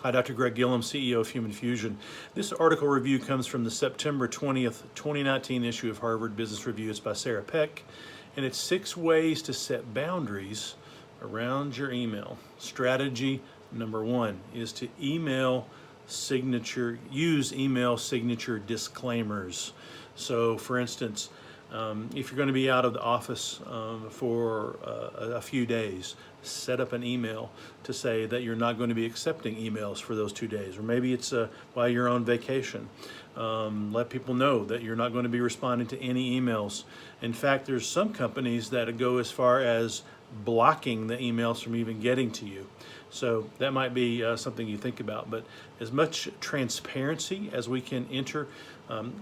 Hi, Dr. Greg Gillum, CEO of Human Fusion. This article review comes from the September 20th, 2019 issue of Harvard Business Review. It's by Peck, and it's 6 ways to set boundaries around your email. Strategy number 1 is to use email signature disclaimers. So, for instance, if you're going to be out of the office for a few days, set up an email to say that you're not going to be accepting emails for those 2 days. Or maybe it's while you're on vacation. Let people know that you're not going to be responding to any emails. In fact, there's some companies that go as far as blocking the emails from even getting to you. So that might be something you think about. But as much transparency as we can enter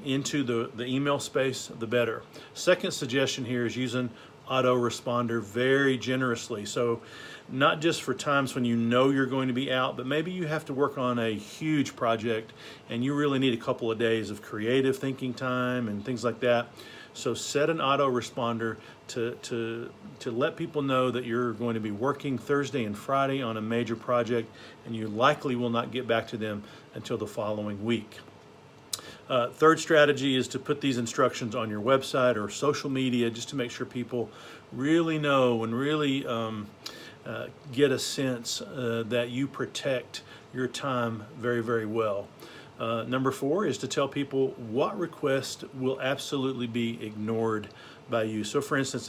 into the email space, the better. Second suggestion here is using autoresponder very generously. So not just for times when you know you're going to be out, but maybe you have to work on a huge project and you really need a couple of days of creative thinking time and things like that. So set an autoresponder to let people know that you're going to be working Thursday and Friday on a major project, and you likely will not get back to them until the following week. Third strategy is to put these instructions on your website or social media just to make sure people really know and really get a sense that you protect your time very, very well. Number 4 is to tell people what request will absolutely be ignored by you. So for instance,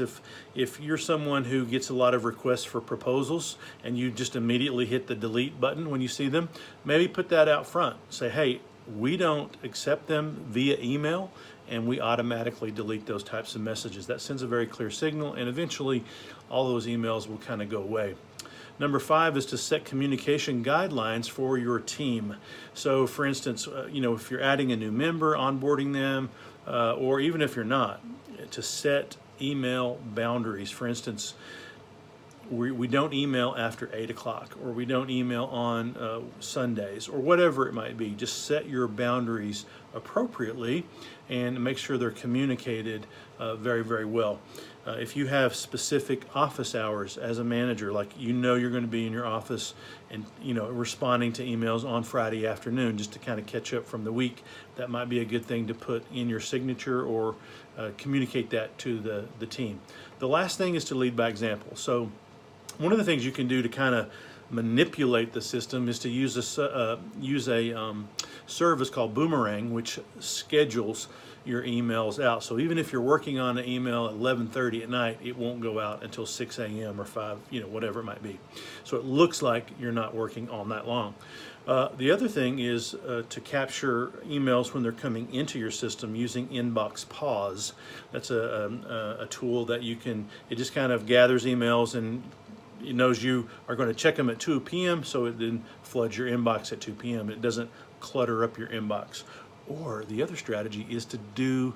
if you're someone who gets a lot of requests for proposals and you just immediately hit the delete button when you see them, maybe put that out front. Say, hey, we don't accept them via email, and we automatically delete those types of messages. That sends a very clear signal, and eventually all those emails will kind of go away. Number 5 is to set communication guidelines for your team. So for instance, if you're adding a new member, onboarding them, or even if you're not, to set email boundaries. For instance, we don't email after 8 o'clock, or we don't email on Sundays, or whatever it might be. Just set your boundaries appropriately and make sure they're communicated very, very well. If you have specific office hours as a manager, like you're going to be in your office and responding to emails on Friday afternoon just to kind of catch up from the week, that might be a good thing to put in your signature or communicate that to the team. The last thing is to lead by example. So one of the things you can do to kind of manipulate the system is to use a service called Boomerang, which schedules your emails out. So even if you're working on an email at 11:30 at night, it won't go out until 6 a.m. or 5, whatever it might be. So it looks like you're not working all night long. The other thing is to capture emails when they're coming into your system using Inbox Pause. That's a tool that it just kind of gathers emails, and it knows you are going to check them at 2 p.m., so it then floods your inbox at 2 p.m. It doesn't clutter up your inbox. Or the other strategy is to do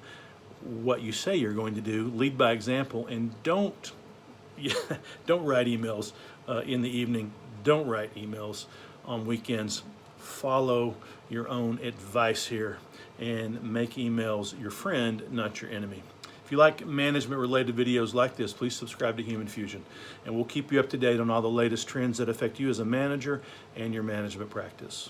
what you say you're going to do, lead by example, and don't write emails in the evening. Don't write emails on weekends. Follow your own advice here and make emails your friend, not your enemy. If you like management-related videos like this, please subscribe to Human Fusion, and we'll keep you up to date on all the latest trends that affect you as a manager and your management practice.